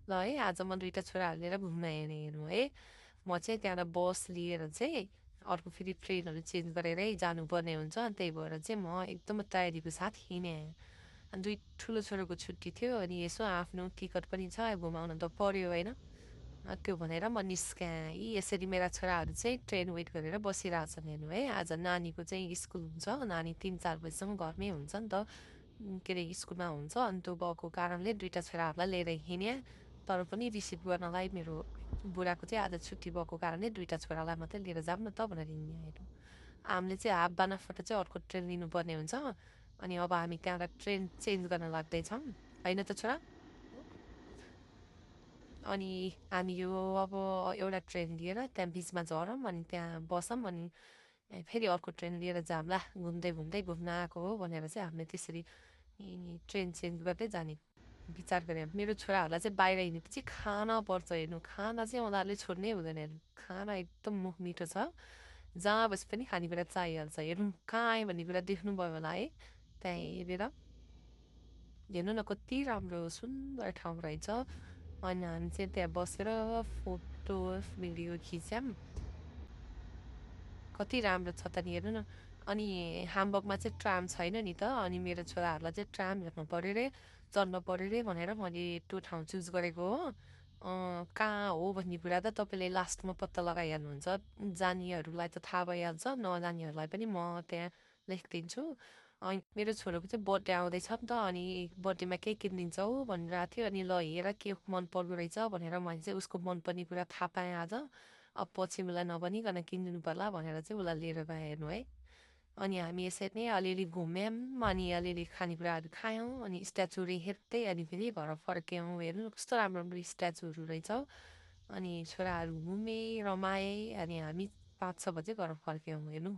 ल है आज म दुइटा छोराहरू लिएर घुम्न हिँडेँ हेर्नु है। म चाहिँ त्यहाँबाट बस लिएर चाहिँ अर्को फेरि ट्रेनहरू चेन्ज गरेरै जानुपर्ने हुन्छ अनि त्यही भएर चाहिँ म एकदमै तयारीको साथ हिँडेँ। अनि दुई ठुलो छोराको छुट्टी थियो अनि यसो आफ्नो टिकट पनि छ घुमाउनु त पर्यो होइन। त्यो भनेर म निस्केँ। यी यसरी मेरा छोराहरू चाहिँ ट्रेन वेट गरेर बसिरहेछन् हेर्नु है। आज नानीको चाहिँ स्कुल हुन्छ, नानी 3-4 बजीसम्म घरमै हुन्छ नि त। के अरे स्कुलमा हुन्छ अनि त्यो भएको कारणले दुइटा छोराहरूलाई लिएर हिँडेँ। तर पनि रिसिभ गर्नलाई मेरो बुढाको चाहिँ आज छुट्टी भएको कारणले दुइटा छोरालाई मात्रै लिएर जाऊँ न त भनेर हिँड्ने हेर्नु। हामीले चाहिँ हाफ बानाफट चाहिँ अर्को ट्रेन लिनुपर्ने हुन्छ। अनि अब हामी त्यहाँबाट ट्रेन चेन्ज गर्न लाग्दैछौँ होइन त छोरा। अनि हामी यो अब एउटा ट्रेन लिएर त्यहाँ बिचमा झरौँ अनि त्यहाँ बसौँ अनि फेरि अर्को ट्रेन लिएर जाउँला घुम्दै घुम्दै घुम्न आएको हो भनेर चाहिँ हामीले त्यसरी ट्रेन चेन्ज गर्दै जाने विचार गरेँ। मेरो छोराहरूलाई चाहिँ बाहिर हिँडेपछि खाना पर्छ हेर्नु, खाना चाहिँ उनीहरूले छोड्नै हुँदैन हेर्नु। खाना एकदम मुख मिठो छ, जहाँ बसे पनि खानेकुरा चाहिहाल्छ हेर्नु। कहाँ आयो भन्ने कुरा देख्नुभयो होला है, त्यहाँ हेरेर हेर्नु न कति राम्रो सुन्दर ठाउँ रहेछ। अनि हामी चाहिँ त्यहाँ बसेर फोटो भिडियो खिच्यौँ, कति राम्रो छ त नि हेर्नु न। अनि हाम्बकमा चाहिँ ट्राम छैन नि त, अनि मेरो छोराहरूलाई चाहिँ ट्राम हेर्नु पऱ्यो रे, चढ्न पऱ्यो रे भनेर मैले त्यो ठाउँ चुज गरेको हो। कहाँ हो भन्ने कुरा त तपाईँले लास्टमा पत्ता लगाइहाल्नुहुन्छ। जानेहरूलाई त थाहा भइहाल्छ, नजानेहरूलाई पनि म त्यहाँ लेखिदिन्छु। अनि मेरो छोराको चाहिँ बर्थडे आउँदैछ नि त, अनि बर्थडेमा केही किनिदिन्छौ भनिरहेको थियो। अनि ल हेर के मन पर्दो रहेछ भनेर मैले चाहिँ उसको मनपर्ने कुरा थाहा पाएँ आज। अब पछि उसलाई नभनिकन किनिदिनु पर्ला भनेर चाहिँ उसलाई लिएर गएँ हेर्नु है। अनि हामी यसरी नै अलिअलि घुम्यौँ, अनि अलिअलि खानेकुराहरू खायौँ, अनि स्ट्याचुहरू हेर्दै अनि फेरि घर फर्क्यौँ हेर्नु कस्तो राम्रो राम्रो स्ट्याचुहरू रहेछ हौ। अनि छोराहरू घुमे रमाए अनि हामी 5-6 बजे घर फर्क्यौँ हेर्नु।